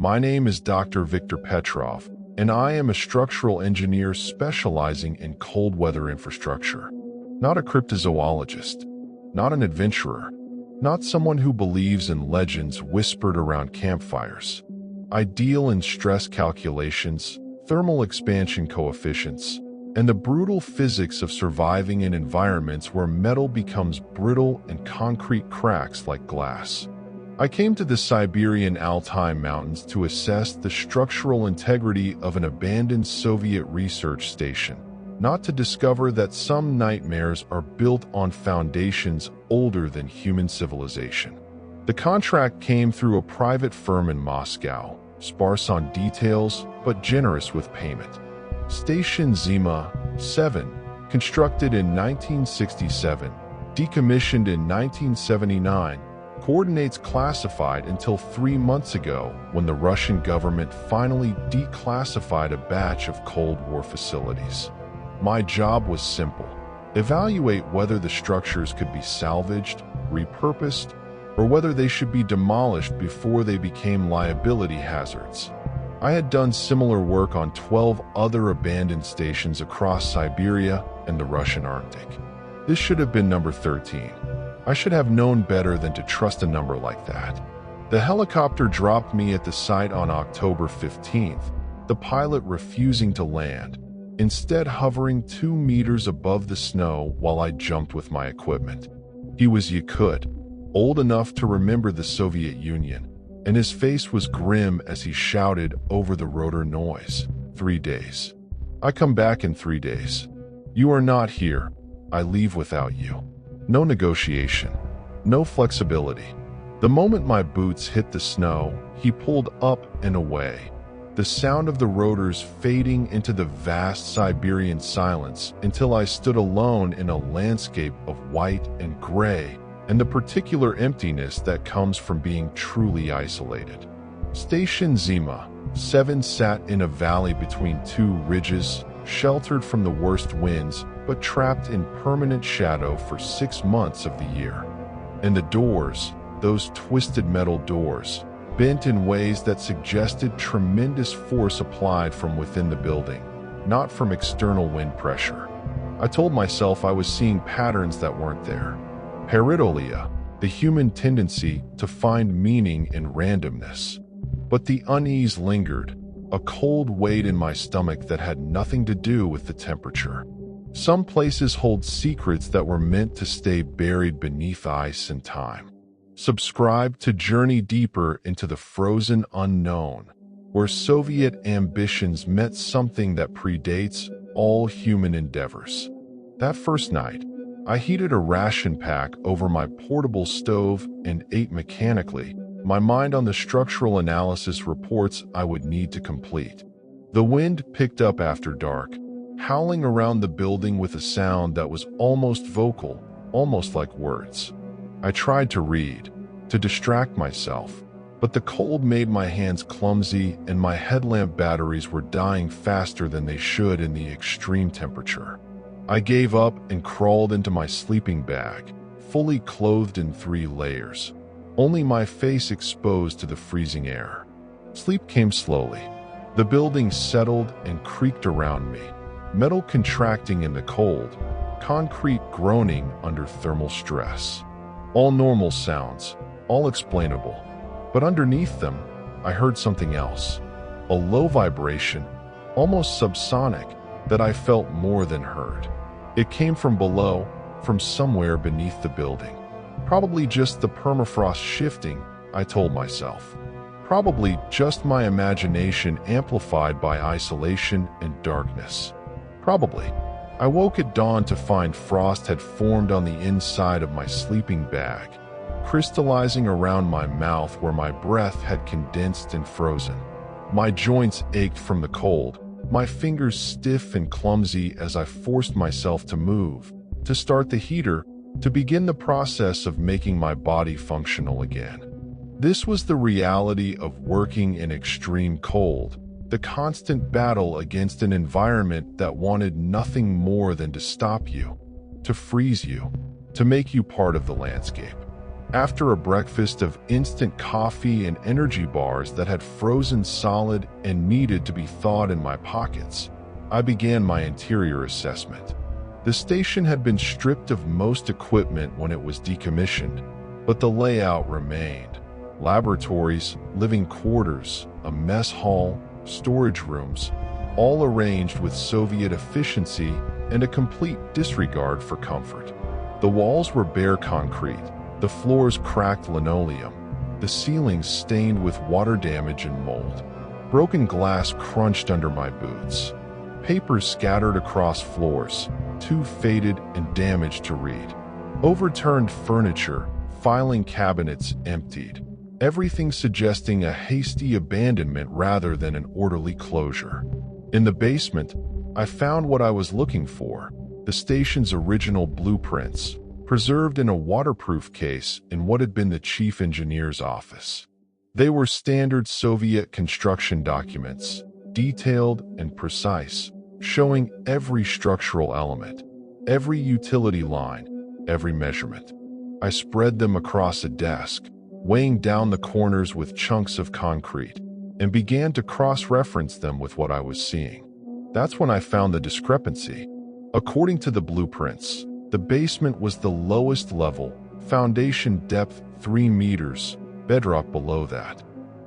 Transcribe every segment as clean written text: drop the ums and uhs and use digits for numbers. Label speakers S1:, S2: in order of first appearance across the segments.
S1: My name is Dr. Viktor Petrov, and I am a structural engineer specializing in cold weather infrastructure. Not a cryptozoologist, not an adventurer, not someone who believes in legends whispered around campfires. I deal in stress calculations, thermal expansion coefficients, and the brutal physics of surviving in environments where metal becomes brittle and concrete cracks like glass. I came to the Siberian Altai Mountains to assess the structural integrity of an abandoned Soviet research station, not to discover that some nightmares are built on foundations older than human civilization. The contract came through a private firm in Moscow, sparse on details but generous with payment. Station Zima 7, constructed in 1967, decommissioned in 1979, coordinates classified until 3 months ago when the Russian government finally declassified a batch of Cold War facilities. My job was simple: evaluate whether the structures could be salvaged, repurposed, or whether they should be demolished before they became liability hazards. I had done similar work on 12 other abandoned stations across Siberia and the Russian Arctic. This should have been number 13. I should have known better than to trust a number like that. The helicopter dropped me at the site on October 15th, the pilot refusing to land, instead hovering 2 meters above the snow while I jumped with my equipment. He was Yakut, old enough to remember the Soviet Union, and his face was grim as he shouted over the rotor noise. 3 days. I come back in 3 days. You are not here. I leave without you. No negotiation. No flexibility. The moment my boots hit the snow, he pulled up and away, the sound of the rotors fading into the vast Siberian silence until I stood alone in a landscape of white and gray and the particular emptiness that comes from being truly isolated. Station Zima 7 sat in a valley between 2 ridges, sheltered from the worst winds, but trapped in permanent shadow for 6 months of the year. And the doors, those twisted metal doors, bent in ways that suggested tremendous force applied from within the building, not from external wind pressure. I told myself I was seeing patterns that weren't there. Pareidolia, the human tendency to find meaning in randomness. But the unease lingered, a cold weight in my stomach that had nothing to do with the temperature. Some places hold secrets that were meant to stay buried beneath ice and time. Subscribe to journey deeper into the frozen unknown, where Soviet ambitions met something that predates all human endeavors. That first night, I heated a ration pack over my portable stove and ate mechanically, my mind on the structural analysis reports I would need to complete. The wind picked up after dark, howling around the building with a sound that was almost vocal, almost like words. I tried to read, to distract myself, but the cold made my hands clumsy and my headlamp batteries were dying faster than they should in the extreme temperature. I gave up and crawled into my sleeping bag, fully clothed in 3 layers, only my face exposed to the freezing air. Sleep came slowly. The building settled and creaked around me, metal contracting in the cold, concrete groaning under thermal stress. All normal sounds, all explainable. But underneath them, I heard something else. A low vibration, almost subsonic, that I felt more than heard. It came from below, from somewhere beneath the building. Probably just the permafrost shifting, I told myself. Probably just my imagination amplified by isolation and darkness. Probably. I woke at dawn to find frost had formed on the inside of my sleeping bag, crystallizing around my mouth where my breath had condensed and frozen. My joints ached from the cold, my fingers stiff and clumsy as I forced myself to move, to start the heater, to begin the process of making my body functional again. This was the reality of working in extreme cold, the constant battle against an environment that wanted nothing more than to stop you, to freeze you, to make you part of the landscape. After a breakfast of instant coffee and energy bars that had frozen solid and needed to be thawed in my pockets, I began my interior assessment. The station had been stripped of most equipment when it was decommissioned, but the layout remained. Laboratories, living quarters, a mess hall, storage rooms, all arranged with Soviet efficiency and a complete disregard for comfort. The walls were bare concrete, the floors cracked linoleum, the ceilings stained with water damage and mold. Broken glass crunched under my boots. Papers scattered across floors, too faded and damaged to read. Overturned furniture, filing cabinets emptied. Everything suggesting a hasty abandonment rather than an orderly closure. In the basement, I found what I was looking for, the station's original blueprints, preserved in a waterproof case in what had been the chief engineer's office. They were standard Soviet construction documents, detailed and precise, showing every structural element, every utility line, every measurement. I spread them across a desk, weighing down the corners with chunks of concrete, and began to cross-reference them with what I was seeing. That's when I found the discrepancy. According to the blueprints, the basement was the lowest level, foundation depth 3 meters, bedrock below that.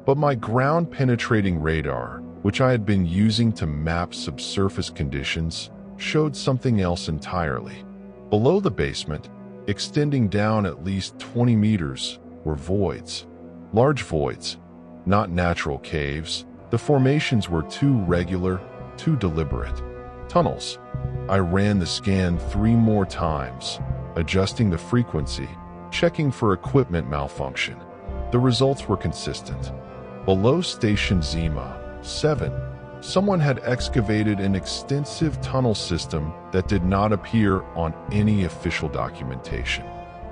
S1: But my ground-penetrating radar, which I had been using to map subsurface conditions, showed something else entirely. Below the basement, extending down at least 20 meters, were voids. Large voids, not natural caves. The formations were too regular, too deliberate. Tunnels. I ran the scan 3 more times, adjusting the frequency, checking for equipment malfunction. The results were consistent. Below Station Zima 7, someone had excavated an extensive tunnel system that did not appear on any official documentation.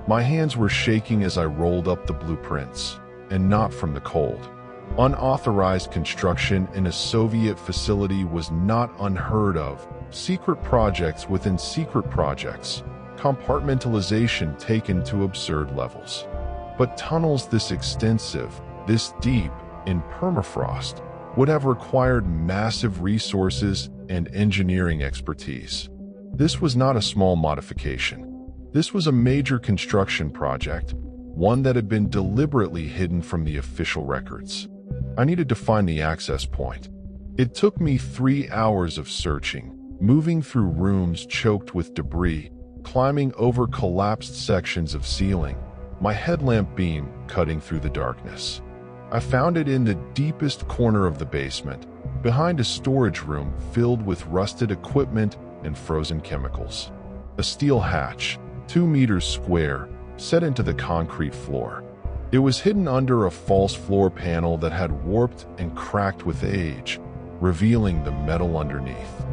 S1: My hands were shaking as I rolled up the blueprints, and not from the cold. Unauthorized construction in a Soviet facility was not unheard of. Secret projects within secret projects, compartmentalization taken to absurd levels. But tunnels this extensive, this deep, in permafrost, would have required massive resources and engineering expertise. This was not a small modification. This was a major construction project, one that had been deliberately hidden from the official records. I needed to find the access point. It took me 3 hours of searching, moving through rooms choked with debris, climbing over collapsed sections of ceiling, my headlamp beam cutting through the darkness. I found it in the deepest corner of the basement, behind a storage room filled with rusted equipment and frozen chemicals. A steel hatch, 2 meters square, set into the concrete floor. It was hidden under a false floor panel that had warped and cracked with age, revealing the metal underneath.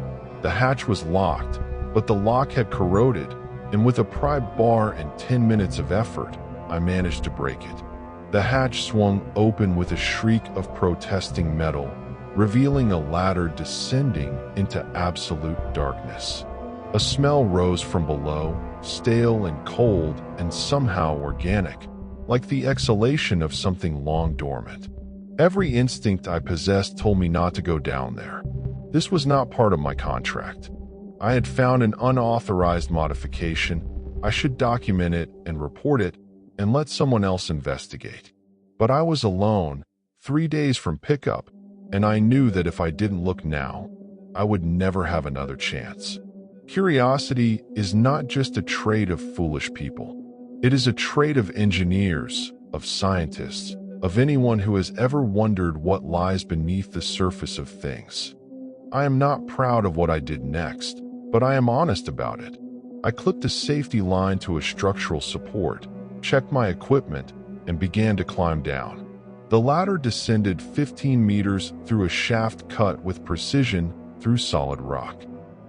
S1: The hatch was locked, but the lock had corroded, and with a pry bar and 10 minutes of effort, I managed to break it. The hatch swung open with a shriek of protesting metal, revealing a ladder descending into absolute darkness. A smell rose from below, stale and cold and somehow organic, like the exhalation of something long dormant. Every instinct I possessed told me not to go down there. This was not part of my contract. I had found an unauthorized modification. I should document it and report it and let someone else investigate. But I was alone, 3 days from pickup, and I knew that if I didn't look now, I would never have another chance. Curiosity is not just a trait of foolish people. It is a trait of engineers, of scientists, of anyone who has ever wondered what lies beneath the surface of things. I am not proud of what I did next, but I am honest about it. I clipped a safety line to a structural support, checked my equipment, and began to climb down. The ladder descended 15 meters through a shaft cut with precision through solid rock.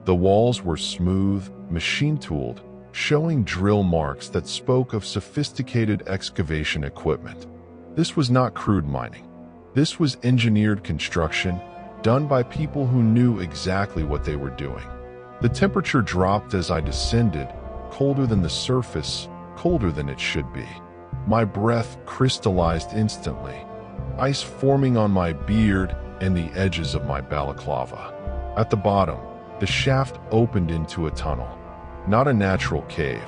S1: The walls were smooth, machine-tooled, showing drill marks that spoke of sophisticated excavation equipment. This was not crude mining. This was engineered construction, done by people who knew exactly what they were doing. The temperature dropped as I descended, colder than the surface, colder than it should be. My breath crystallized instantly, ice forming on my beard and the edges of my balaclava. At the bottom, the shaft opened into a tunnel. Not a natural cave,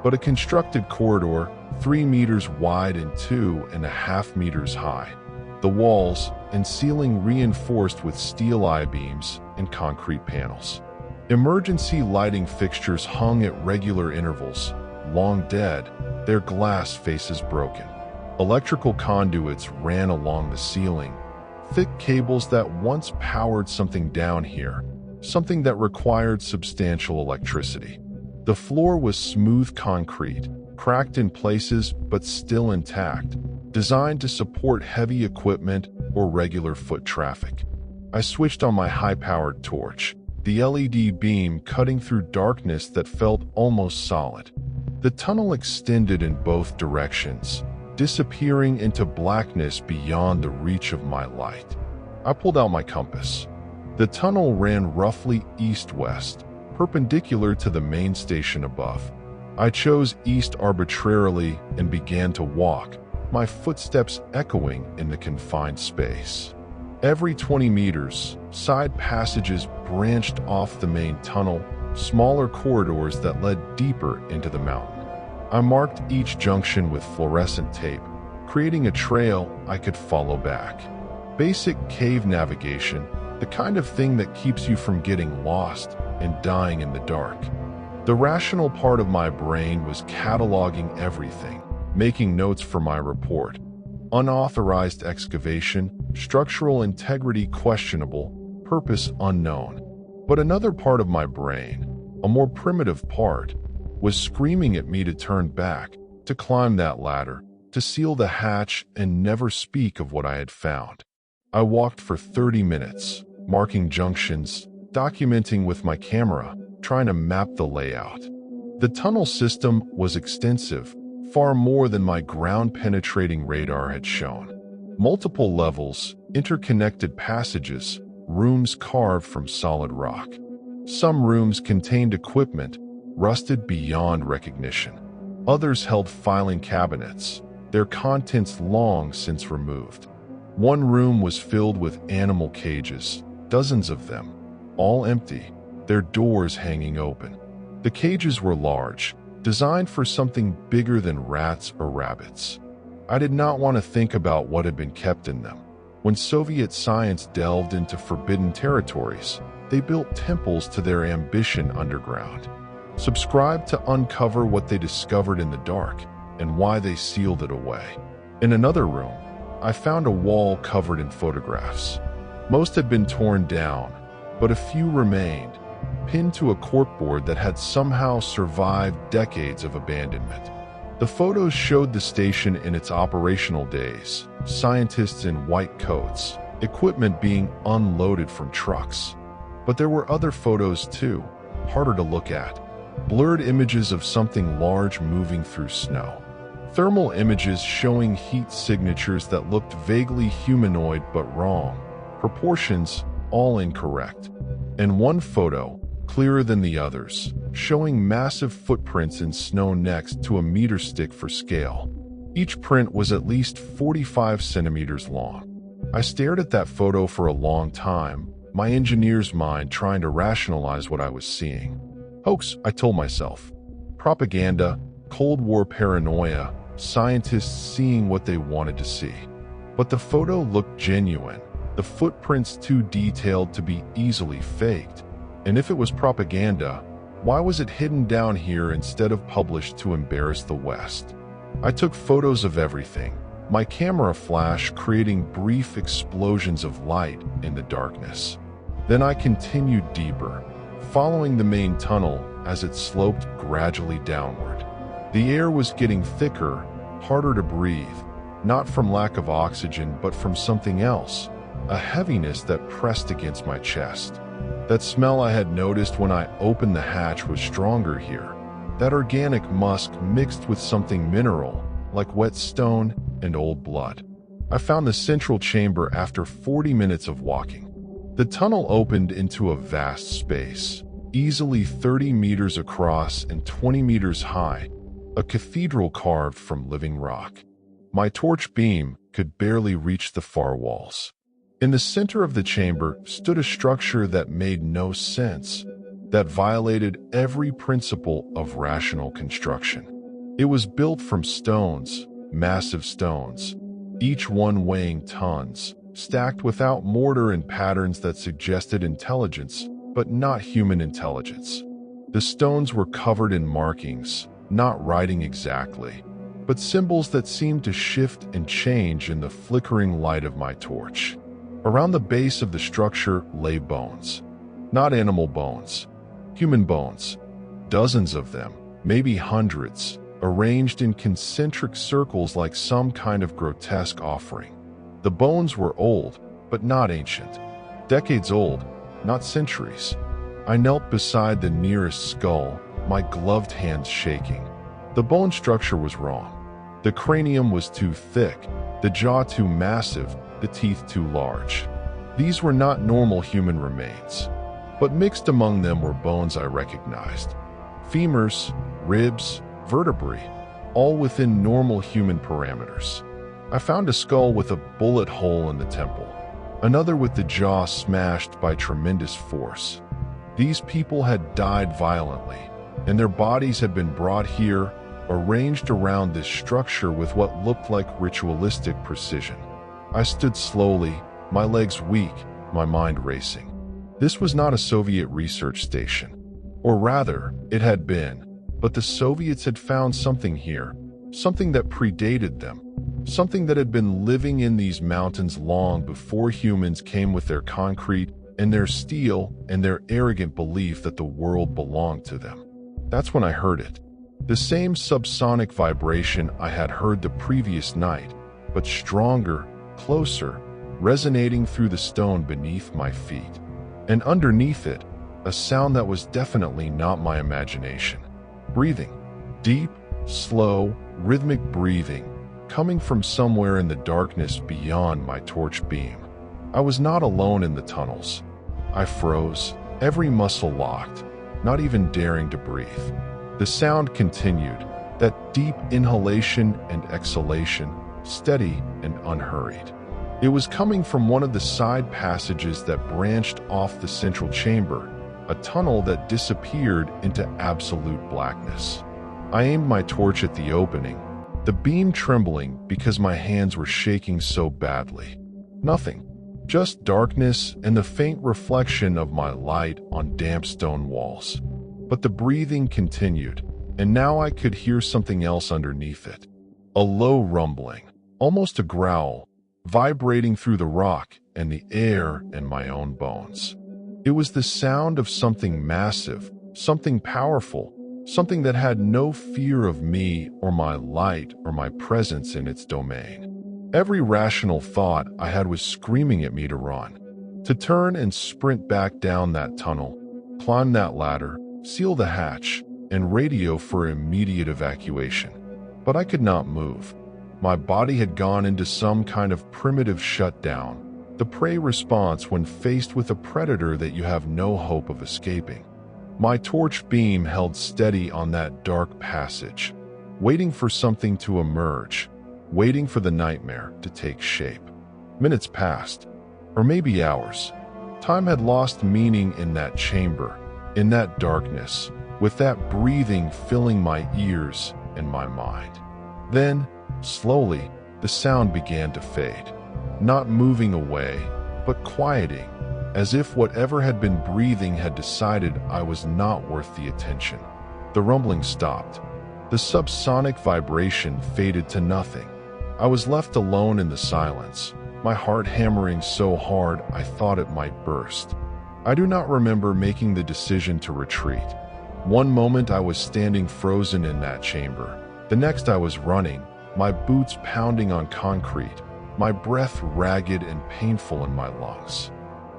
S1: but a constructed corridor 3 meters wide and 2.5 meters high. The walls and ceiling reinforced with steel I-beams and concrete panels. Emergency lighting fixtures hung at regular intervals, long dead, their glass faces broken. Electrical conduits ran along the ceiling, thick cables that once powered something down here, something that required substantial electricity. The floor was smooth concrete, cracked in places but still intact, designed to support heavy equipment or regular foot traffic. I switched on my high-powered torch, the LED beam cutting through darkness that felt almost solid. The tunnel extended in both directions, disappearing into blackness beyond the reach of my light. I pulled out my compass. The tunnel ran roughly east-west, perpendicular to the main station above. I chose east arbitrarily and began to walk, my footsteps echoing in the confined space. Every 20 meters, side passages branched off the main tunnel, smaller corridors that led deeper into the mountain. I marked each junction with fluorescent tape, creating a trail I could follow back. Basic cave navigation, the kind of thing that keeps you from getting lost and dying in the dark. The rational part of my brain was cataloging everything, making notes for my report. Unauthorized excavation, structural integrity questionable, purpose unknown. But another part of my brain, a more primitive part, was screaming at me to turn back, to climb that ladder, to seal the hatch and never speak of what I had found. I walked for 30 minutes, marking junctions, documenting with my camera, trying to map the layout. The tunnel system was extensive, far more than my ground-penetrating radar had shown. Multiple levels, interconnected passages, rooms carved from solid rock. Some rooms contained equipment, rusted beyond recognition. Others held filing cabinets, their contents long since removed. One room was filled with animal cages, dozens of them, all empty, their doors hanging open. The cages were large, designed for something bigger than rats or rabbits. I did not want to think about what had been kept in them. When Soviet science delved into forbidden territories, they built temples to their ambition underground. Subscribed to uncover what they discovered in the dark and why they sealed it away. In another room, I found a wall covered in photographs. Most had been torn down, but a few remained, pinned to a corkboard that had somehow survived decades of abandonment. The photos showed the station in its operational days, scientists in white coats, equipment being unloaded from trucks. But there were other photos too, harder to look at. Blurred images of something large moving through snow. Thermal images showing heat signatures that looked vaguely humanoid but wrong. Proportions all incorrect. And one photo, clearer than the others, showing massive footprints in snow next to a meter stick for scale. Each print was at least 45 centimeters long. I stared at that photo for a long time, my engineer's mind trying to rationalize what I was seeing. Hoax, I told myself. Propaganda, Cold War paranoia, scientists seeing what they wanted to see. But the photo looked genuine, the footprints too detailed to be easily faked. And if it was propaganda, why was it hidden down here instead of published to embarrass the West? I took photos of everything, my camera flash creating brief explosions of light in the darkness. Then I continued deeper, following the main tunnel as it sloped gradually downward. The air was getting thicker, harder to breathe, not from lack of oxygen but from something else, a heaviness that pressed against my chest. That smell I had noticed when I opened the hatch was stronger here, that organic musk mixed with something mineral, like wet stone and old blood. I found the central chamber after 40 minutes of walking. The tunnel opened into a vast space, easily 30 meters across and 20 meters high. a cathedral carved from living rock. My torch beam could barely reach the far walls. In the center of the chamber stood a structure that made no sense, that violated every principle of rational construction. It was built from stones, massive stones, each one weighing tons, stacked without mortar in patterns that suggested intelligence, but not human intelligence. The stones were covered in markings, not writing exactly, but symbols that seemed to shift and change in the flickering light of my torch. Around the base of the structure lay bones. Not animal bones, human bones. Dozens of them, maybe hundreds, arranged in concentric circles like some kind of grotesque offering. The bones were old, but not ancient. Decades old, not centuries. I knelt beside the nearest skull, my gloved hands shaking. The bone structure was wrong. The cranium was too thick, the jaw too massive, the teeth too large. These were not normal human remains, but mixed among them were bones I recognized. Femurs, ribs, vertebrae, all within normal human parameters. I found a skull with a bullet hole in the temple, another with the jaw smashed by tremendous force. These people had died violently, and their bodies had been brought here, arranged around this structure with what looked like ritualistic precision. I stood slowly, my legs weak, my mind racing. This was not a Soviet research station. Or rather, it had been, but the Soviets had found something here, something that predated them, something that had been living in these mountains long before humans came with their concrete and their steel and their arrogant belief that the world belonged to them. That's when I heard it. The same subsonic vibration I had heard the previous night, but stronger, closer, resonating through the stone beneath my feet. And underneath it, a sound that was definitely not my imagination. Breathing. Deep, slow, rhythmic breathing, coming from somewhere in the darkness beyond my torch beam. I was not alone in the tunnels. I froze, every muscle locked, not even daring to breathe. The sound continued, that deep inhalation and exhalation, steady and unhurried. It was coming from one of the side passages that branched off the central chamber, a tunnel that disappeared into absolute blackness. I aimed my torch at the opening, the beam trembling because my hands were shaking so badly. Nothing, just darkness and the faint reflection of my light on damp stone walls. But the breathing continued, and now I could hear something else underneath it. A low rumbling, almost a growl, vibrating through the rock and the air and my own bones. It was the sound of something massive, something powerful, something that had no fear of me or my light or my presence in its domain. Every rational thought I had was screaming at me to run, to turn and sprint back down that tunnel, climb that ladder, seal the hatch, and radio for immediate evacuation. But I could not move. My body had gone into some kind of primitive shutdown, the prey response when faced with a predator that you have no hope of escaping. My torch beam held steady on that dark passage, waiting for something to emerge, waiting for the nightmare to take shape. Minutes passed, or maybe hours. Time had lost meaning in that chamber, in that darkness, with that breathing filling my ears and my mind. Then, slowly, the sound began to fade, not moving away, but quieting, as if whatever had been breathing had decided I was not worth the attention. The rumbling stopped. The subsonic vibration faded to nothing. I was left alone in the silence, my heart hammering so hard I thought it might burst. I do not remember making the decision to retreat. One moment I was standing frozen in that chamber. The next I was running, my boots pounding on concrete, my breath ragged and painful in my lungs.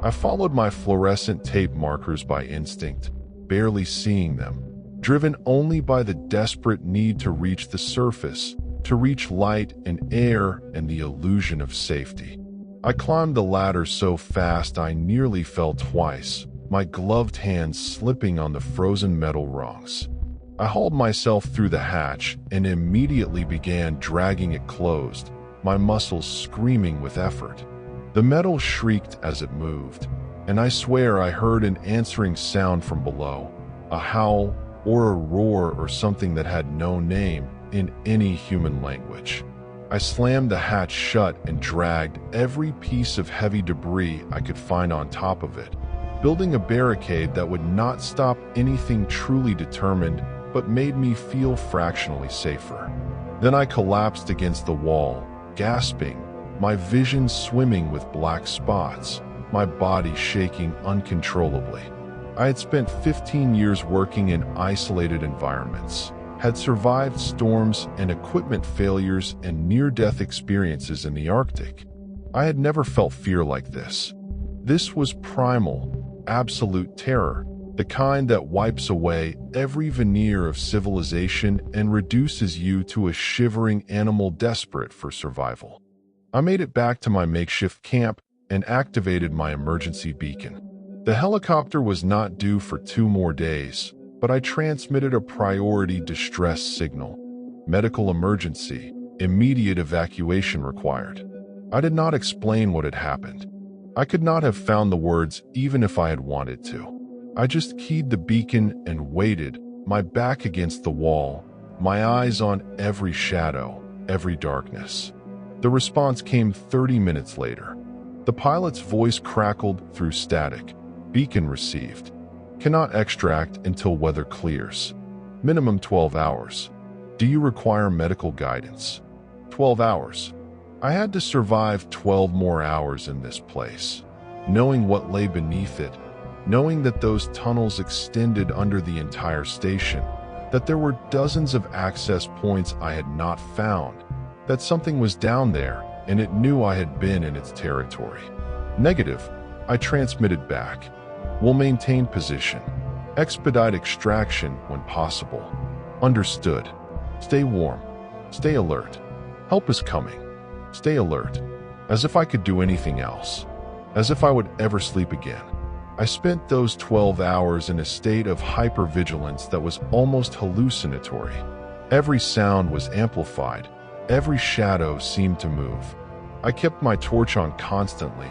S1: I followed my fluorescent tape markers by instinct, barely seeing them, driven only by the desperate need to reach the surface, to reach light and air and the illusion of safety. I climbed the ladder so fast I nearly fell twice, my gloved hands slipping on the frozen metal rungs. I hauled myself through the hatch and immediately began dragging it closed, my muscles screaming with effort. The metal shrieked as it moved, and I swear I heard an answering sound from below, a howl or a roar or something that had no name in any human language. I slammed the hatch shut and dragged every piece of heavy debris I could find on top of it, building a barricade that would not stop anything truly determined but made me feel fractionally safer. Then I collapsed against the wall, gasping, my vision swimming with black spots, my body shaking uncontrollably. I had spent 15 years working in isolated environments, had survived storms and equipment failures and near-death experiences in the Arctic. I had never felt fear like this. This was primal, absolute terror, the kind that wipes away every veneer of civilization and reduces you to a shivering animal desperate for survival. I made it back to my makeshift camp and activated my emergency beacon. The helicopter was not due for 2 more days, but I transmitted a priority distress signal. Medical emergency, immediate evacuation required. I did not explain what had happened. I could not have found the words even if I had wanted to. I just keyed the beacon and waited, my back against the wall, my eyes on every shadow, every darkness. The response came 30 minutes later. The pilot's voice crackled through static. Beacon received. Cannot extract until weather clears. Minimum 12 hours. Do you require medical guidance? 12 hours. I had to survive 12 more hours in this place, knowing what lay beneath it, knowing that those tunnels extended under the entire station, that there were dozens of access points I had not found, that something was down there and it knew I had been in its territory. Negative, I transmitted back. Will maintain position. Expedite extraction when possible. Understood. Stay warm. Stay alert. Help is coming. Stay alert. As if I could do anything else. As if I would ever sleep again. I spent those 12 hours in a state of hypervigilance that was almost hallucinatory. Every sound was amplified. Every shadow seemed to move. I kept my torch on constantly,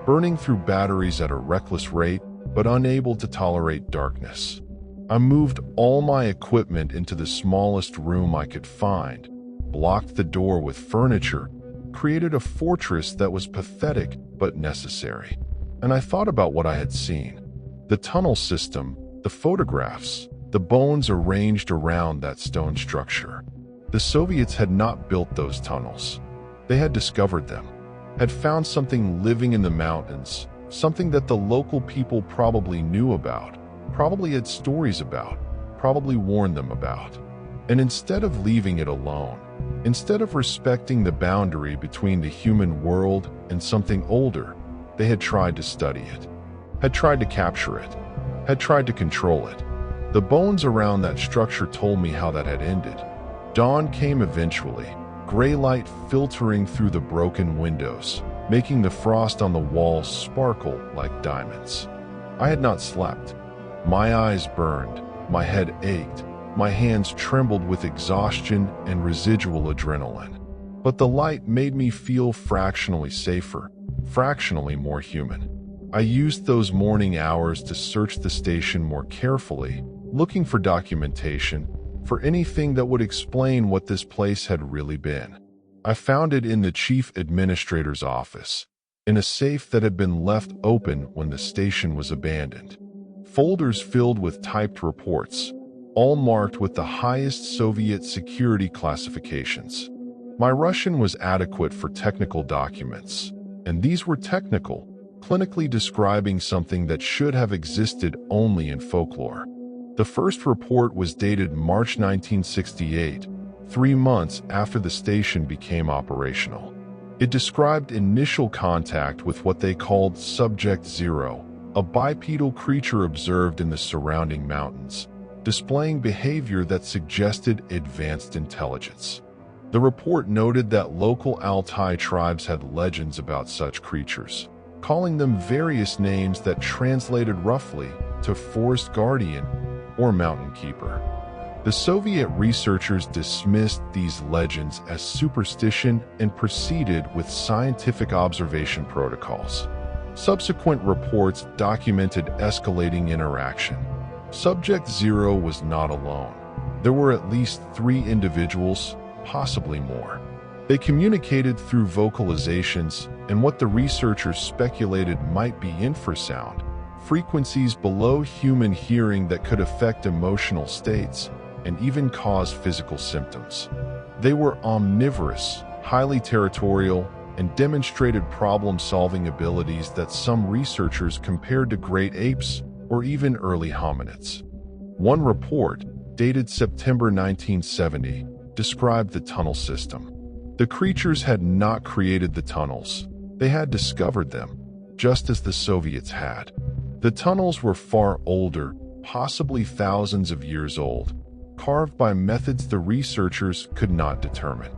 S1: burning through batteries at a reckless rate, but unable to tolerate darkness. I moved all my equipment into the smallest room I could find, blocked the door with furniture, created a fortress that was pathetic but necessary. And I thought about what I had seen. The tunnel system, the photographs, the bones arranged around that stone structure. The Soviets had not built those tunnels. They had discovered them, had found something living in the mountains, something that the local people probably knew about, probably had stories about, probably warned them about. And instead of leaving it alone, instead of respecting the boundary between the human world and something older, they had tried to study it, had tried to capture it, had tried to control it. The bones around that structure told me how that had ended. Dawn came eventually, gray light filtering through the broken windows, making the frost on the walls sparkle like diamonds. I had not slept. My eyes burned, my head ached, my hands trembled with exhaustion and residual adrenaline. But the light made me feel fractionally safer, fractionally more human. I used those morning hours to search the station more carefully, looking for documentation, for anything that would explain what this place had really been. I found it in the chief administrator's office, in a safe that had been left open when the station was abandoned. Folders filled with typed reports, all marked with the highest Soviet security classifications. My Russian was adequate for technical documents, and these were technical, clinically describing something that should have existed only in folklore. The first report was dated March 1968, 3 months after the station became operational. It described initial contact with what they called Subject Zero, a bipedal creature observed in the surrounding mountains, displaying behavior that suggested advanced intelligence. The report noted that local Altai tribes had legends about such creatures, calling them various names that translated roughly to forest guardian or mountain keeper. The Soviet researchers dismissed these legends as superstition and proceeded with scientific observation protocols. Subsequent reports documented escalating interaction. Subject Zero was not alone. There were at least 3 individuals, possibly more. They communicated through vocalizations and what the researchers speculated might be infrasound, frequencies below human hearing that could affect emotional states and even cause physical symptoms. They were omnivorous, highly territorial, and demonstrated problem-solving abilities that some researchers compared to great apes or even early hominids. One report, dated September 1970, described the tunnel system. The creatures had not created the tunnels. They had discovered them, just as the Soviets had. The tunnels were far older, possibly thousands of years old, carved by methods the researchers could not determine.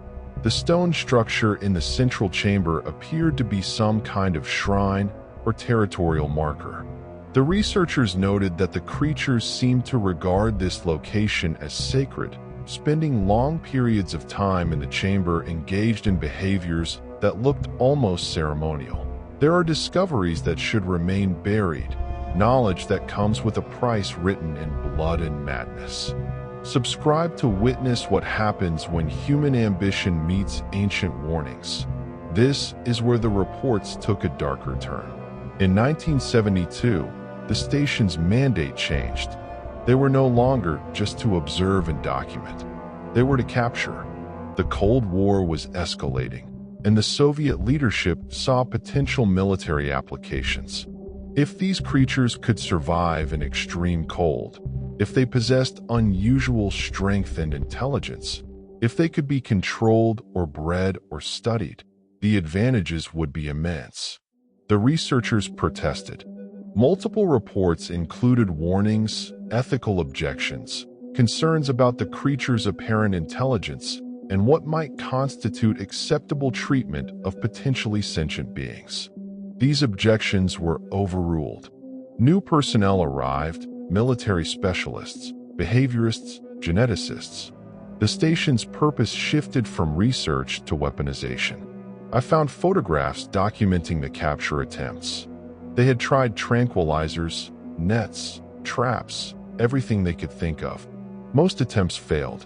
S1: The stone structure in the central chamber appeared to be some kind of shrine or territorial marker. The researchers noted that the creatures seemed to regard this location as sacred, spending long periods of time in the chamber engaged in behaviors that looked almost ceremonial. There are discoveries that should remain buried, knowledge that comes with a price written in blood and madness. Subscribe to witness what happens when human ambition meets ancient warnings. This is where the reports took a darker turn. In 1972, the station's mandate changed. They were no longer just to observe and document. They were to capture. The Cold War was escalating, and the Soviet leadership saw potential military applications. If these creatures could survive in extreme cold, if they possessed unusual strength and intelligence, if they could be controlled or bred or studied, the advantages would be immense. The researchers protested. Multiple reports included warnings, ethical objections, concerns about the creature's apparent intelligence, and what might constitute acceptable treatment of potentially sentient beings. These objections were overruled. New personnel arrived, military specialists, behaviorists, geneticists. The station's purpose shifted from research to weaponization. I found photographs documenting the capture attempts. They had tried tranquilizers, nets, traps, everything they could think of. Most attempts failed.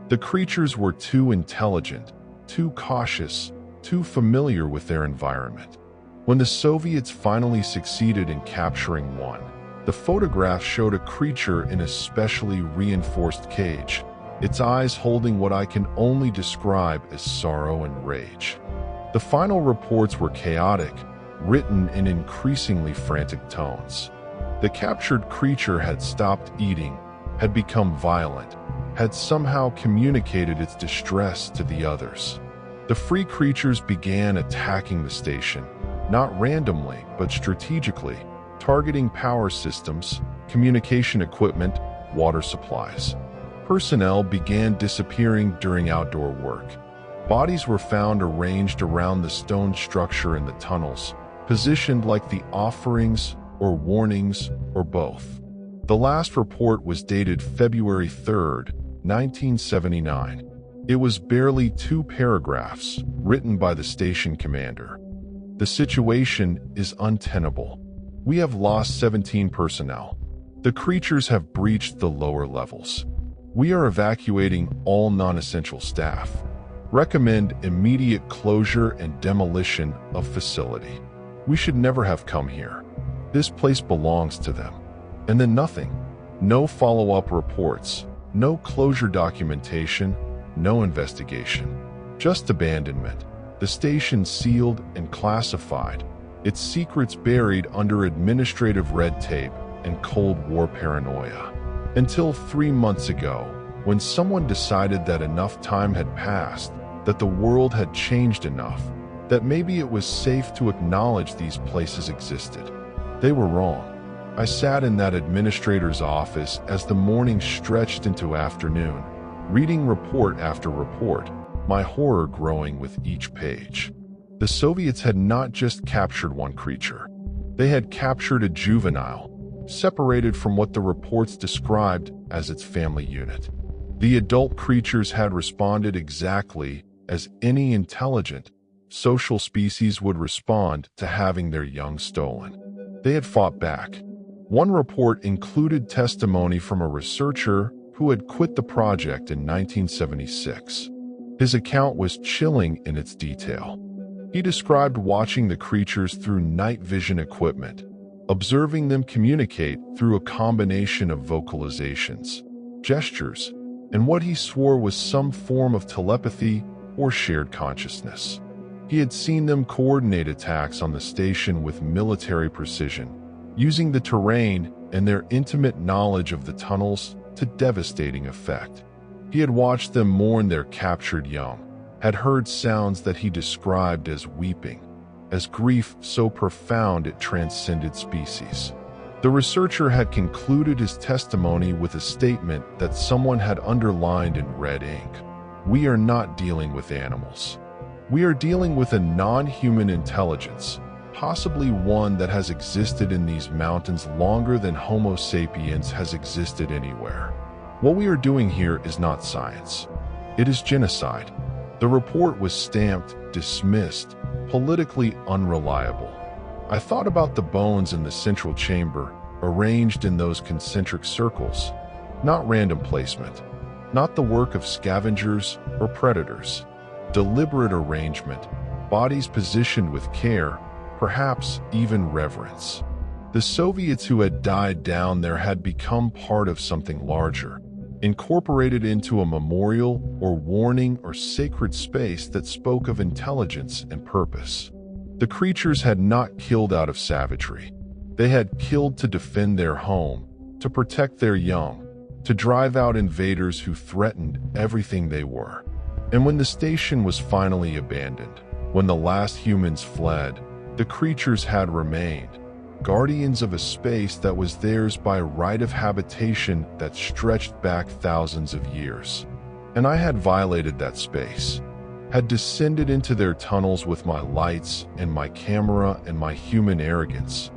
S1: The creatures were too intelligent, too cautious, too familiar with their environment. When the Soviets finally succeeded in capturing one, the photograph showed a creature in a specially reinforced cage, its eyes holding what I can only describe as sorrow and rage. The final reports were chaotic, written in increasingly frantic tones. The captured creature had stopped eating, had become violent, had somehow communicated its distress to the others. The free creatures began attacking the station, not randomly, but strategically, targeting power systems, communication equipment, water supplies. Personnel began disappearing during outdoor work. Bodies were found arranged around the stone structure in the tunnels, positioned like the offerings or warnings or both. The last report was dated February 3, 1979. It was barely 2 paragraphs, written by the station commander. The situation is untenable. We have lost 17 personnel. The creatures have breached the lower levels. We are evacuating all non-essential staff. Recommend immediate closure and demolition of facility. We should never have come here. This place belongs to them. And then nothing. No follow-up reports, no closure documentation, no investigation. Just abandonment. The station sealed and classified, its secrets buried under administrative red tape and Cold War paranoia. Until 3 months ago, when someone decided that enough time had passed, that the world had changed enough, that maybe it was safe to acknowledge these places existed. They were wrong. I sat in that administrator's office as the morning stretched into afternoon, reading report after report, my horror growing with each page. The Soviets had not just captured one creature. They had captured a juvenile, separated from what the reports described as its family unit. The adult creatures had responded exactly as any intelligent, social species would respond to having their young stolen. They had fought back. One report included testimony from a researcher who had quit the project in 1976. His account was chilling in its detail. He described watching the creatures through night vision equipment, observing them communicate through a combination of vocalizations, gestures, and what he swore was some form of telepathy or shared consciousness. He had seen them coordinate attacks on the station with military precision, using the terrain and their intimate knowledge of the tunnels to devastating effect. He had watched them mourn their captured young, had heard sounds that he described as weeping, as grief so profound it transcended species. The researcher had concluded his testimony with a statement that someone had underlined in red ink. "We are not dealing with animals. We are dealing with a non-human intelligence, possibly one that has existed in these mountains longer than Homo sapiens has existed anywhere. What we are doing here is not science. It is genocide." The report was stamped, dismissed, politically unreliable. I thought about the bones in the central chamber, arranged in those concentric circles. Not random placement, not the work of scavengers or predators. Deliberate arrangement, bodies positioned with care, perhaps even reverence. The Soviets who had died down there had become part of something larger, incorporated into a memorial or warning or sacred space that spoke of intelligence and purpose. The creatures had not killed out of savagery. They had killed to defend their home, to protect their young, to drive out invaders who threatened everything they were. And when the station was finally abandoned, when the last humans fled, the creatures had remained, guardians of a space that was theirs by right of habitation that stretched back thousands of years. And I had violated that space, had descended into their tunnels with my lights and my camera and my human arrogance,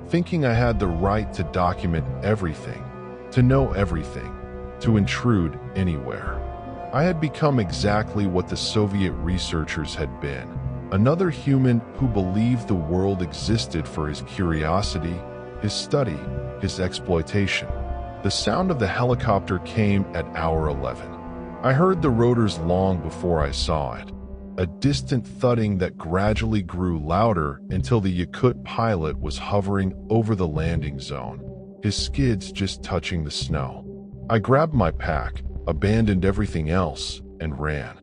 S1: thinking I had the right to document everything, to know everything, to intrude anywhere. I had become exactly what the Soviet researchers had been, another human who believed the world existed for his curiosity, his study, his exploitation. The sound of the helicopter came at hour 11. I heard the rotors long before I saw it, a distant thudding that gradually grew louder until the Yakut pilot was hovering over the landing zone, his skids just touching the snow. I grabbed my pack, abandoned everything else, and ran.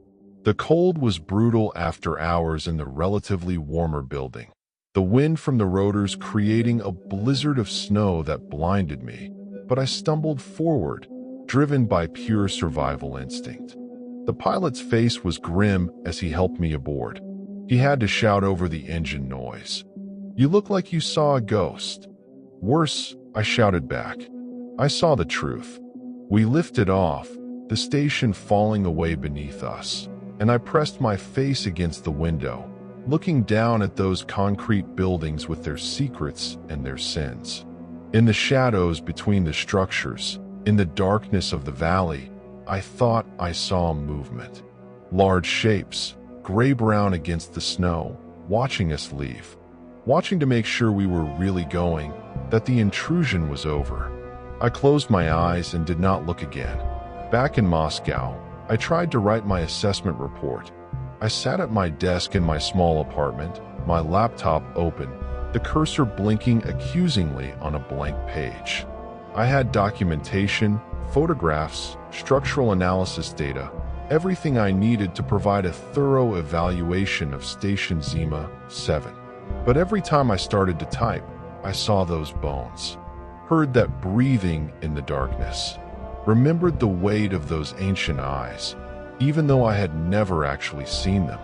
S1: The cold was brutal after hours in the relatively warmer building, the wind from the rotors creating a blizzard of snow that blinded me, but I stumbled forward, driven by pure survival instinct. The pilot's face was grim as he helped me aboard. He had to shout over the engine noise. "You look like you saw a ghost." "Worse," I shouted back. I saw the truth. We lifted off, the station falling away beneath us, and I pressed my face against the window, looking down at those concrete buildings with their secrets and their sins. In the shadows between the structures, in the darkness of the valley, I thought I saw movement. Large shapes, gray-brown against the snow, watching us leave, watching to make sure we were really going, that the intrusion was over. I closed my eyes and did not look again. Back in Moscow, I tried to write my assessment report. I sat at my desk in my small apartment, my laptop open, the cursor blinking accusingly on a blank page. I had documentation, photographs, structural analysis data, everything I needed to provide a thorough evaluation of Station Zima 7. But every time I started to type, I saw those bones, heard that breathing in the darkness, remembered the weight of those ancient eyes, even though I had never actually seen them.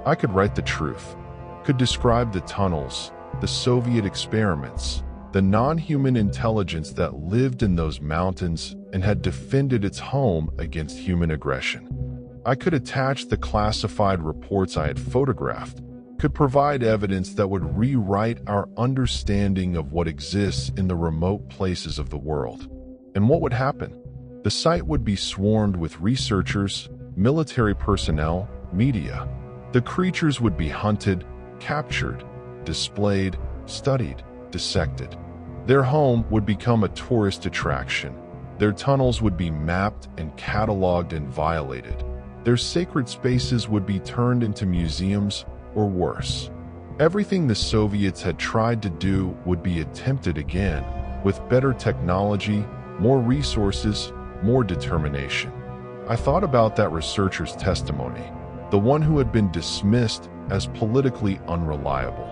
S1: I could write the truth, could describe the tunnels, the Soviet experiments, the non-human intelligence that lived in those mountains and had defended its home against human aggression. I could attach the classified reports I had photographed, could provide evidence that would rewrite our understanding of what exists in the remote places of the world. And what would happen? The site would be swarmed with researchers, military personnel, media. The creatures would be hunted, captured, displayed, studied, dissected. Their home would become a tourist attraction. Their tunnels would be mapped and cataloged and violated. Their sacred spaces would be turned into museums, or worse. Everything the Soviets had tried to do would be attempted again, with better technology, more resources, more determination. I thought about that researcher's testimony, the one who had been dismissed as politically unreliable.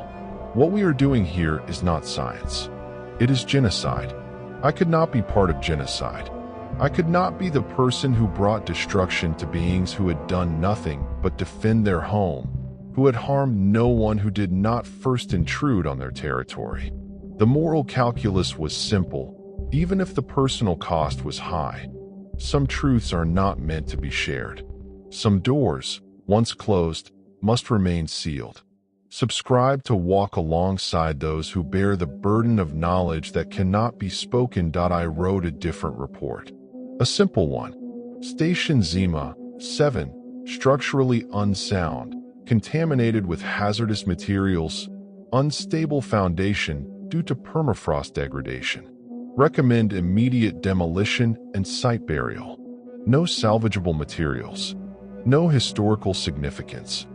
S1: What we are doing here is not science. It is genocide. I could not be part of genocide. I could not be the person who brought destruction to beings who had done nothing but defend their home, who had harmed no one who did not first intrude on their territory. The moral calculus was simple, even if the personal cost was high. Some truths are not meant to be shared. Some doors, once closed, must remain sealed. Subscribe to walk alongside those who bear the burden of knowledge that cannot be spoken. I wrote a different report. A simple one. Station Zima, 7, structurally unsound, contaminated with hazardous materials, unstable foundation due to permafrost degradation. Recommend immediate demolition and site burial. No salvageable materials. No historical significance.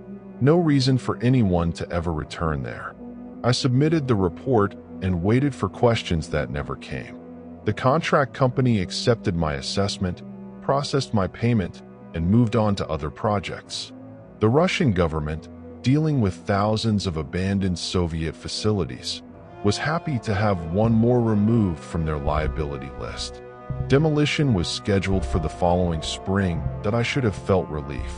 S1: No reason for anyone to ever return there. I submitted the report and waited for questions that never came. The contract company accepted my assessment, processed my payment, and moved on to other projects. The Russian government, dealing with thousands of abandoned Soviet facilities, was happy to have one more removed from their liability list. Demolition was scheduled for the following spring. That I should have felt relief.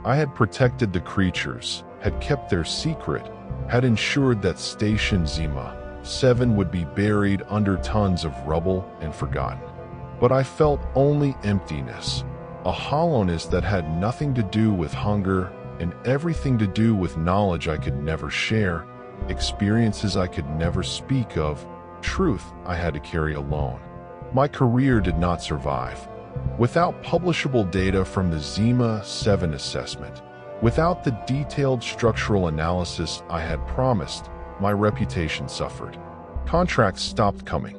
S1: I had protected the creatures, had kept their secret, had ensured that Station Zima, 7 would be buried under tons of rubble and forgotten. But I felt only emptiness, a hollowness that had nothing to do with hunger and everything to do with knowledge I could never share, experiences I could never speak of, truth I had to carry alone. My career did not survive. Without publishable data from the Zima 7 assessment, without the detailed structural analysis I had promised, my reputation suffered. Contracts stopped coming.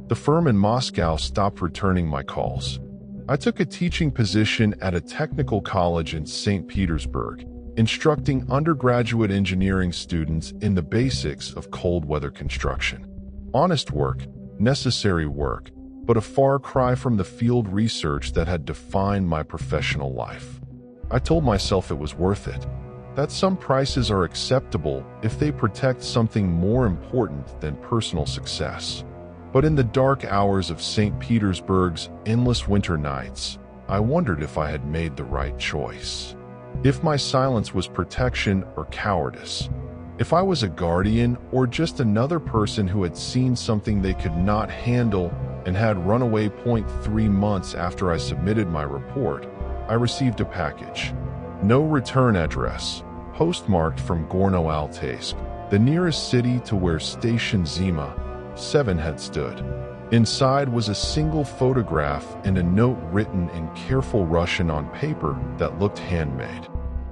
S1: The firm in Moscow stopped returning my calls. I took a teaching position at a technical college in St. Petersburg, instructing undergraduate engineering students in the basics of cold weather construction. Honest work, necessary work, but a far cry from the field research that had defined my professional life. I told myself it was worth it, that some prices are acceptable if they protect something more important than personal success. But in the dark hours of St. Petersburg's endless winter nights, I wondered if I had made the right choice. If my silence was protection or cowardice. If I was a guardian or just another person who had seen something they could not handle and had run away. 3 months after I submitted my report, I received a package. No return address, postmarked from Gorno-Altaysk, the nearest city to where Station Zima, 7 had stood. Inside was a single photograph and a note written in careful Russian on paper that looked handmade.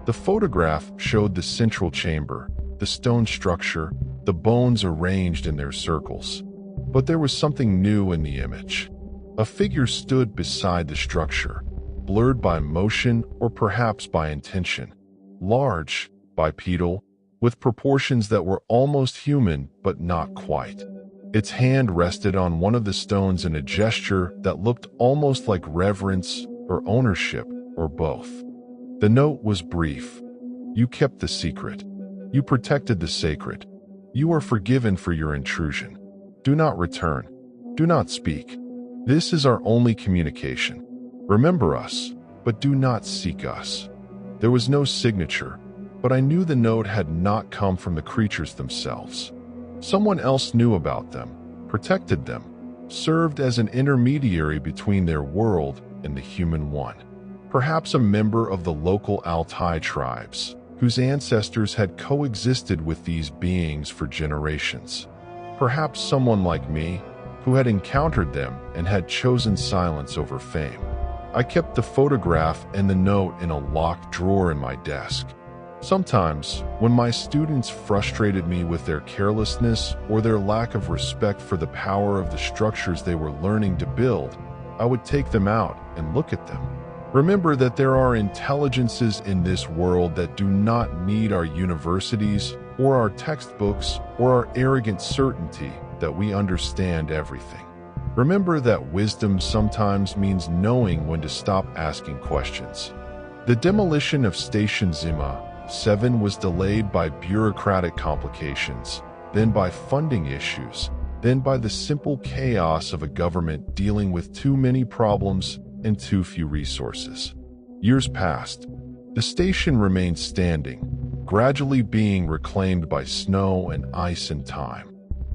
S1: The photograph showed the central chamber, the stone structure, the bones arranged in their circles. But there was something new in the image. A figure stood beside the structure, blurred by motion or perhaps by intention. Large, bipedal, with proportions that were almost human but not quite. Its hand rested on one of the stones in a gesture that looked almost like reverence or ownership or both. The note was brief. You kept the secret. You protected the sacred. You are forgiven for your intrusion. Do not return. Do not speak. This is our only communication. Remember us, but do not seek us. There was no signature, but I knew the note had not come from the creatures themselves. Someone else knew about them, protected them, served as an intermediary between their world and the human one. Perhaps a member of the local Altai tribes, whose ancestors had coexisted with these beings for generations. Perhaps someone like me, who had encountered them and had chosen silence over fame. I kept the photograph and the note in a locked drawer in my desk. Sometimes, when my students frustrated me with their carelessness or their lack of respect for the power of the structures they were learning to build, I would take them out and look at them. Remember that there are intelligences in this world that do not need our universities or our textbooks or our arrogant certainty that we understand everything. Remember that wisdom sometimes means knowing when to stop asking questions. The demolition of Station Zima 7 was delayed by bureaucratic complications, then by funding issues, then by the simple chaos of a government dealing with too many problems and too few resources. Years passed. The station remained standing, gradually being reclaimed by snow and ice and time.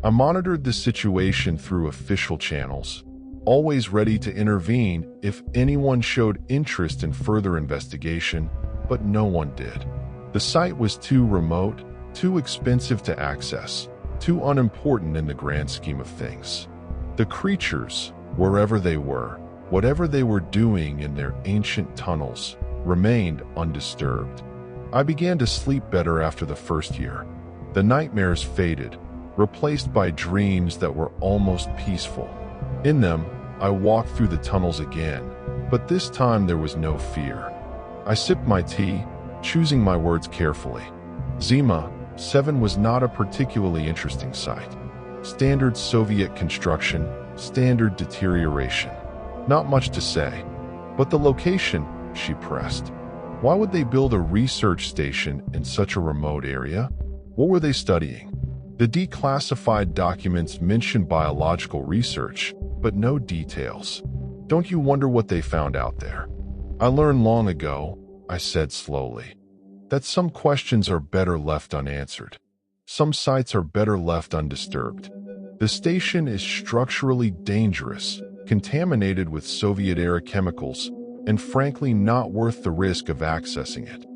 S1: I monitored the situation through official channels, always ready to intervene if anyone showed interest in further investigation, but no one did. The site was too remote, too expensive to access, too unimportant in the grand scheme of things. The creatures, wherever they were, whatever they were doing in their ancient tunnels, remained undisturbed. I began to sleep better after the first year. The nightmares faded, replaced by dreams that were almost peaceful. In them, I walked through the tunnels again, but this time there was no fear. I sipped my tea, choosing my words carefully. Zima 7 was not a particularly interesting site. Standard Soviet construction, standard deterioration. Not much to say. But the location, she pressed. Why would they build a research station in such a remote area? What were they studying? The declassified documents mentioned biological research, but no details. Don't you wonder what they found out there? I learned long ago, I said slowly, that some questions are better left unanswered. Some sites are better left undisturbed. The station is structurally dangerous, contaminated with Soviet-era chemicals, and frankly not worth the risk of accessing it.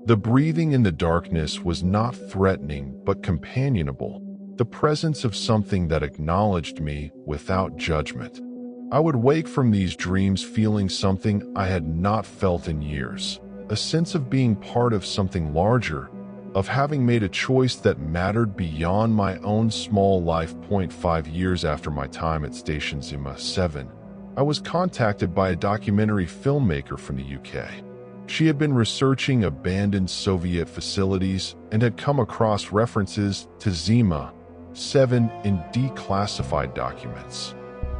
S1: The breathing in the darkness was not threatening but companionable, the presence of something that acknowledged me without judgment. I would wake from these dreams feeling something I had not felt in years, a sense of being part of something larger, of having made a choice that mattered beyond my own small life. 5 years after my time at Station Zima 7, I was contacted by a documentary filmmaker from the UK. She had been researching abandoned Soviet facilities and had come across references to Zima 7 in declassified documents.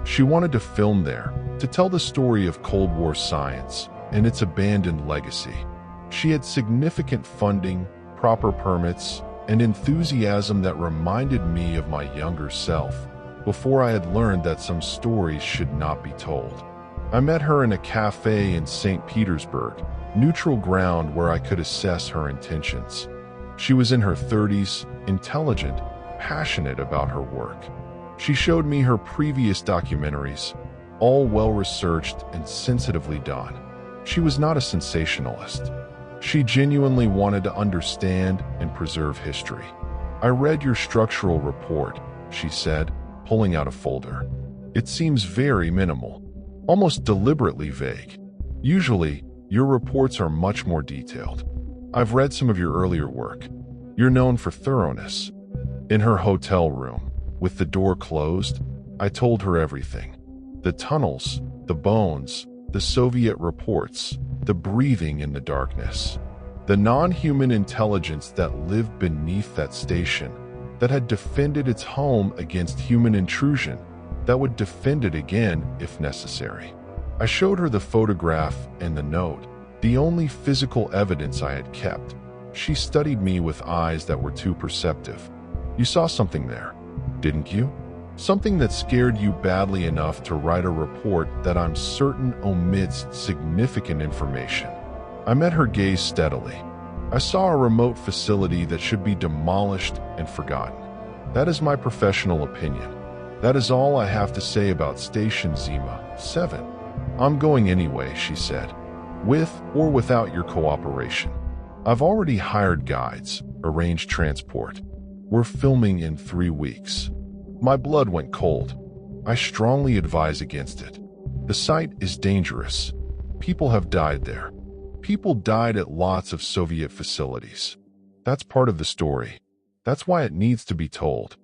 S1: She wanted to film there, to tell the story of Cold War science and its abandoned legacy. She had significant funding, proper permits, and enthusiasm that reminded me of my younger self, before I had learned that some stories should not be told. I met her in a cafe in St. Petersburg, neutral ground where I could assess her intentions. She was in her 30s, intelligent, passionate about her work. She showed me her previous documentaries, all well-researched and sensitively done. She was not a sensationalist. She genuinely wanted to understand and preserve history. I read your structural report, she said, pulling out a folder. It seems very minimal, almost deliberately vague. Usually, your reports are much more detailed. I've read some of your earlier work. You're known for thoroughness. In her hotel room, with the door closed, I told her everything. The tunnels, the bones, the Soviet reports, the breathing in the darkness. The non-human intelligence that lived beneath that station, that had defended its home against human intrusion, that would defend it again if necessary. I showed her the photograph and the note, the only physical evidence I had kept. She studied me with eyes that were too perceptive. You saw something there, didn't you? Something that scared you badly enough to write a report that I'm certain omits significant information. I met her gaze steadily. I saw a remote facility that should be demolished and forgotten. That is my professional opinion. That is all I have to say about Station Zima 7. I'm going anyway, she said, with or without your cooperation. I've already hired guides, arranged transport. We're filming in 3 weeks. My blood went cold. I strongly advise against it. The site is dangerous. People have died there. People died at lots of Soviet facilities. That's part of the story. That's why it needs to be told.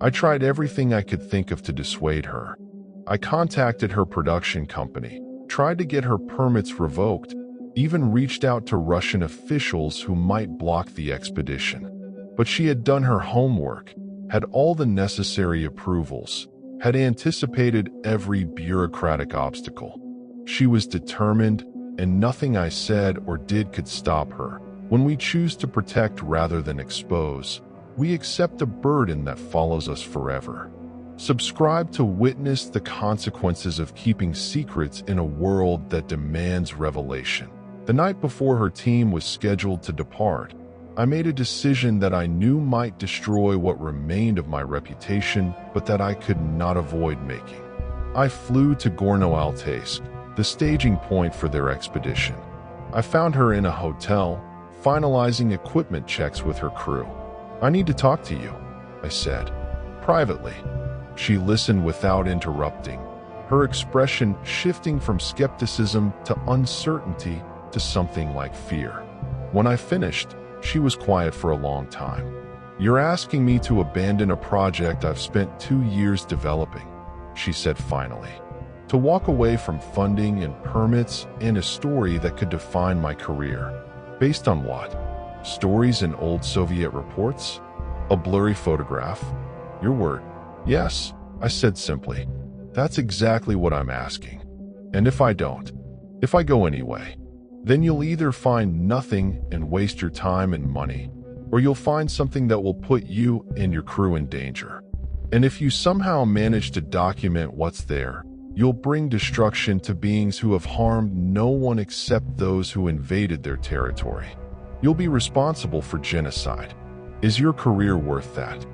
S1: I tried everything I could think of to dissuade her. I contacted her production company, tried to get her permits revoked, even reached out to Russian officials who might block the expedition. But she had done her homework, had all the necessary approvals, had anticipated every bureaucratic obstacle. She was determined, and nothing I said or did could stop her. When we choose to protect rather than expose, we accept a burden that follows us forever. Subscribe to witness the consequences of keeping secrets in a world that demands revelation. The night before her team was scheduled to depart, I made a decision that I knew might destroy what remained of my reputation, but that I could not avoid making. I flew to Gorno-Altaysk, the staging point for their expedition. I found her in a hotel, finalizing equipment checks with her crew. "I need to talk to you," I said, privately. She listened without interrupting, her expression shifting from skepticism to uncertainty to something like fear. When I finished, she was quiet for a long time. "You're asking me to abandon a project I've spent 2 years developing," she said finally. "To walk away from funding and permits and a story that could define my career. Based on what? Stories in old Soviet reports? A blurry photograph? Your word?" "Yes," I said simply. "That's exactly what I'm asking. And if I don't, if I go anyway, then you'll either find nothing and waste your time and money, or you'll find something that will put you and your crew in danger. And if you somehow manage to document what's there, you'll bring destruction to beings who have harmed no one except those who invaded their territory. You'll be responsible for genocide. Is your career worth that?"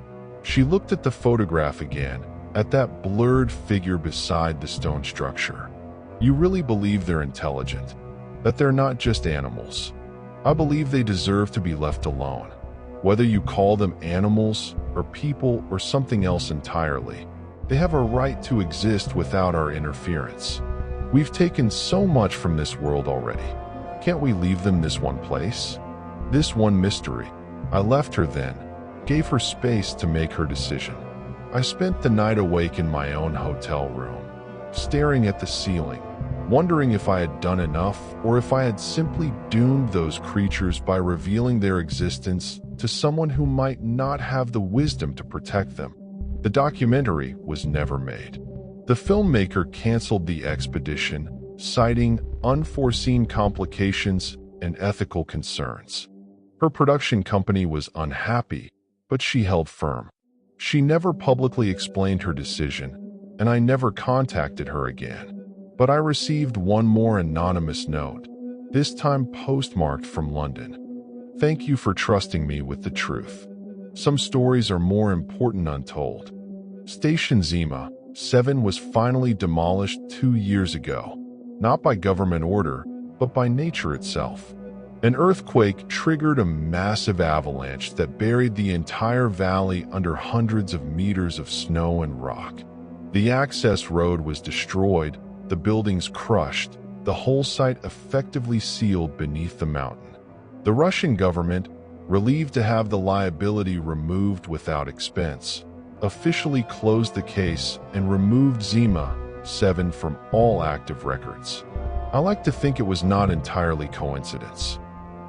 S1: She looked at the photograph again, at that blurred figure beside the stone structure. "You really believe they're intelligent? That they're not just animals?" "I believe they deserve to be left alone. Whether you call them animals or people or something else entirely, they have a right to exist without our interference. We've taken so much from this world already. Can't we leave them this one place? This one mystery?" I left her then, gave her space to make her decision. I spent the night awake in my own hotel room, staring at the ceiling, wondering if I had done enough or if I had simply doomed those creatures by revealing their existence to someone who might not have the wisdom to protect them. The documentary was never made. The filmmaker canceled the expedition, citing unforeseen complications and ethical concerns. Her production company was unhappy, but she held firm. She never publicly explained her decision, and I never contacted her again. But I received one more anonymous note, this time postmarked from London. "Thank you for trusting me with the truth. Some stories are more important untold. Station Zima 7 was finally demolished 2 years ago, not by government order, but by nature itself. An earthquake triggered a massive avalanche that buried the entire valley under hundreds of meters of snow and rock. The access road was destroyed, the buildings crushed, the whole site effectively sealed beneath the mountain. The Russian government, relieved to have the liability removed without expense, officially closed the case and removed Zima 7 from all active records. I like to think it was not entirely coincidence.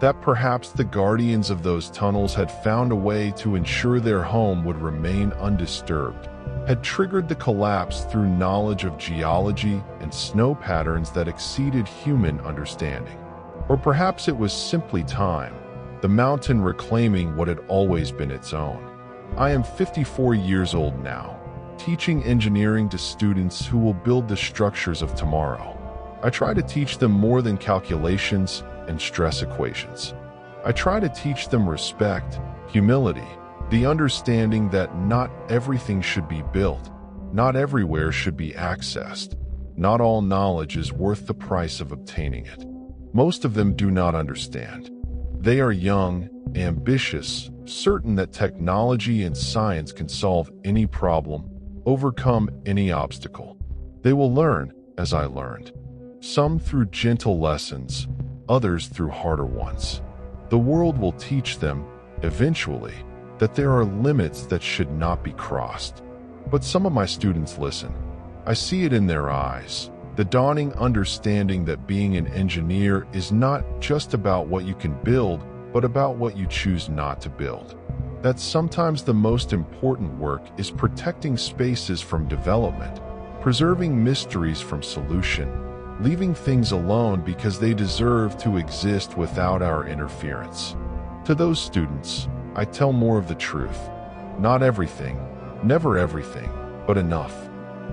S1: That perhaps the guardians of those tunnels had found a way to ensure their home would remain undisturbed, had triggered the collapse through knowledge of geology and snow patterns that exceeded human understanding. Or perhaps it was simply time, the mountain reclaiming what had always been its own. I am 54 years old now, teaching engineering to students who will build the structures of tomorrow. I try to teach them more than calculations and stress equations. I try to teach them respect, humility, the understanding that not everything should be built, not everywhere should be accessed, not all knowledge is worth the price of obtaining it. Most of them do not understand. They are young, ambitious, certain that technology and science can solve any problem, overcome any obstacle. They will learn, as I learned, some through gentle lessons, others through harder ones. The world will teach them, eventually, that there are limits that should not be crossed. But some of my students listen. I see it in their eyes, the dawning understanding that being an engineer is not just about what you can build, but about what you choose not to build. That sometimes the most important work is protecting spaces from development, preserving mysteries from solution, leaving things alone because they deserve to exist without our interference. To those students, I tell more of the truth. Not everything, never everything, but enough.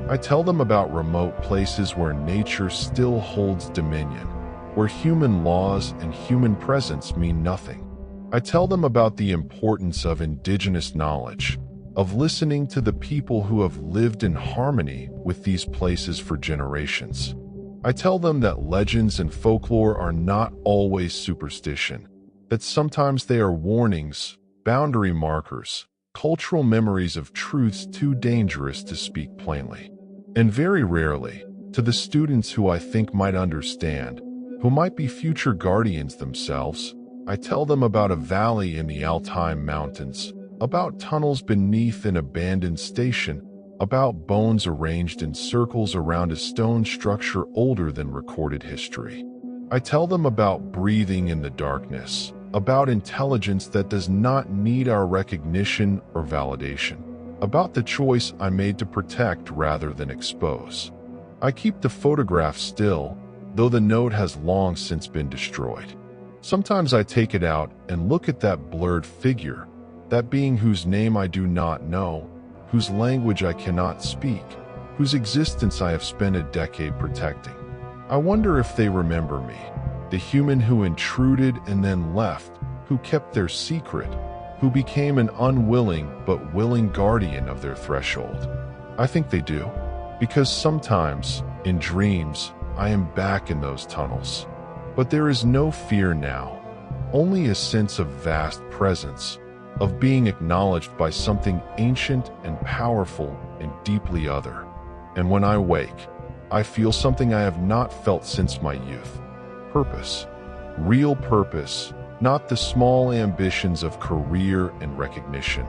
S1: I tell them about remote places where nature still holds dominion, where human laws and human presence mean nothing. I tell them about the importance of indigenous knowledge, of listening to the people who have lived in harmony with these places for generations. I tell them that legends and folklore are not always superstition, that sometimes they are warnings, boundary markers, cultural memories of truths too dangerous to speak plainly. And very rarely, to the students who I think might understand, who might be future guardians themselves, I tell them about a valley in the Alpine Mountains, about tunnels beneath an abandoned station, about bones arranged in circles around a stone structure older than recorded history. I tell them about breathing in the darkness, about intelligence that does not need our recognition or validation, about the choice I made to protect rather than expose. I keep the photograph still, though the note has long since been destroyed. Sometimes I take it out and look at that blurred figure, that being whose name I do not know, whose language I cannot speak, whose existence I have spent a decade protecting. I wonder if they remember me, the human who intruded and then left, who kept their secret, who became an unwilling but willing guardian of their threshold. I think they do, because sometimes, in dreams, I am back in those tunnels. But there is no fear now, only a sense of vast presence, of being acknowledged by something ancient and powerful and deeply other. And when I wake, I feel something I have not felt since my youth. Purpose. Real purpose, not the small ambitions of career and recognition,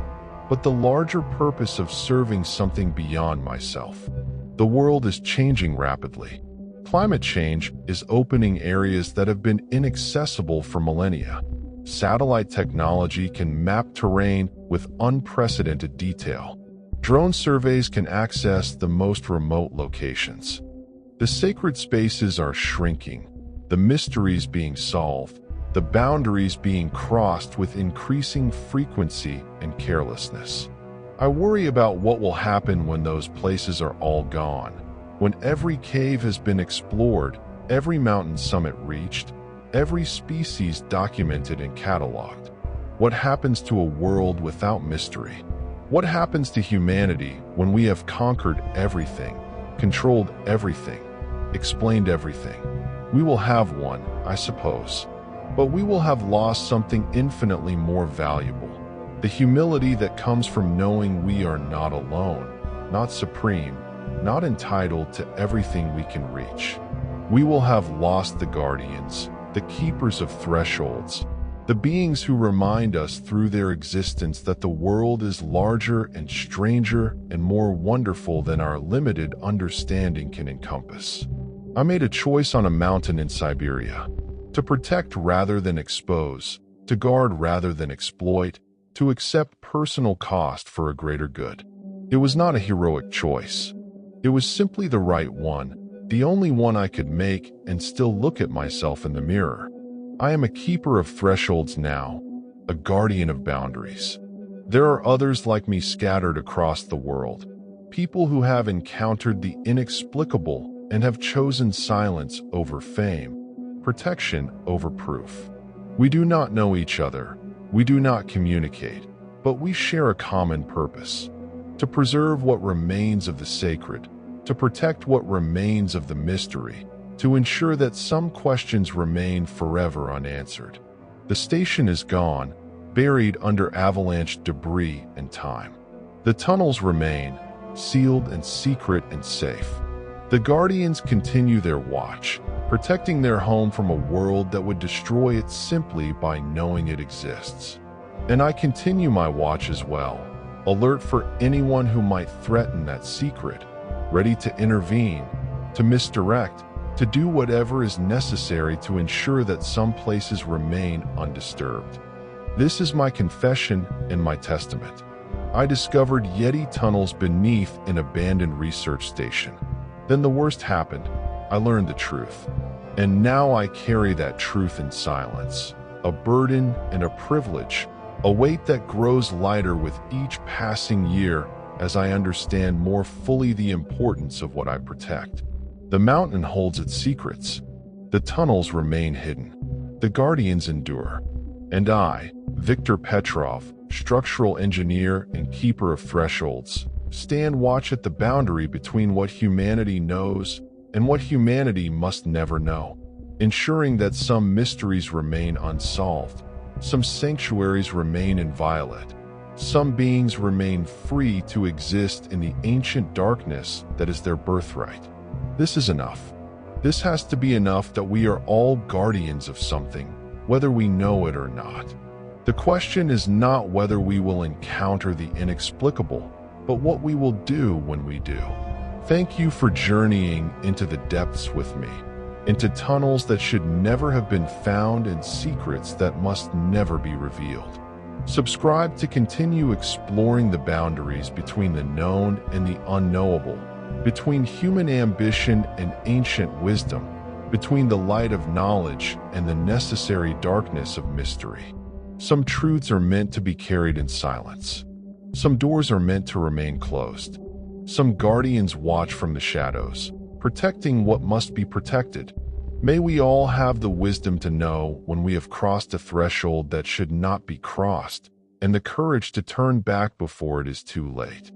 S1: but the larger purpose of serving something beyond myself. The world is changing rapidly. Climate change is opening areas that have been inaccessible for millennia. Satellite technology can map terrain with unprecedented detail. Drone surveys can access the most remote locations. The sacred spaces are shrinking, the mysteries being solved, the boundaries being crossed with increasing frequency and carelessness. I worry about what will happen when those places are all gone, when every cave has been explored, every mountain summit reached, every species documented and cataloged. What happens to a world without mystery? What happens to humanity when we have conquered everything, controlled everything, explained everything? We will have one, I suppose. But we will have lost something infinitely more valuable. The humility that comes from knowing we are not alone, not supreme, not entitled to everything we can reach. We will have lost the guardians, the keepers of thresholds, the beings who remind us through their existence that the world is larger and stranger and more wonderful than our limited understanding can encompass. I made a choice on a mountain in Siberia, to protect rather than expose, to guard rather than exploit, to accept personal cost for a greater good. It was not a heroic choice. It was simply the right one, the only one I could make and still look at myself in the mirror. I am a keeper of thresholds now, a guardian of boundaries. There are others like me scattered across the world, people who have encountered the inexplicable and have chosen silence over fame, protection over proof. We do not know each other, we do not communicate, but we share a common purpose: to preserve what remains of the sacred, to protect what remains of the mystery, to ensure that some questions remain forever unanswered. The station is gone, buried under avalanche debris and time. The tunnels remain, sealed and secret and safe. The guardians continue their watch, protecting their home from a world that would destroy it simply by knowing it exists. And I continue my watch as well, alert for anyone who might threaten that secret, ready to intervene, to misdirect, to do whatever is necessary to ensure that some places remain undisturbed. This is my confession and my testament. I discovered Yeti tunnels beneath an abandoned research station. Then the worst happened. I learned the truth. And now I carry that truth in silence, a burden and a privilege, a weight that grows lighter with each passing year as I understand more fully the importance of what I protect. The mountain holds its secrets. The tunnels remain hidden. The guardians endure. And I, Victor Petrov, structural engineer and keeper of thresholds, stand watch at the boundary between what humanity knows and what humanity must never know, ensuring that some mysteries remain unsolved, some sanctuaries remain inviolate, some beings remain free to exist in the ancient darkness that is their birthright. This is enough. This has to be enough that we are all guardians of something, whether we know it or not. The question is not whether we will encounter the inexplicable, but what we will do when we do. Thank you for journeying into the depths with me, into tunnels that should never have been found and secrets that must never be revealed. Subscribe to continue exploring the boundaries between the known and the unknowable, between human ambition and ancient wisdom, between the light of knowledge and the necessary darkness of mystery. Some truths are meant to be carried in silence. Some doors are meant to remain closed. Some guardians watch from the shadows, protecting what must be protected. May we all have the wisdom to know when we have crossed a threshold that should not be crossed, and the courage to turn back before it is too late.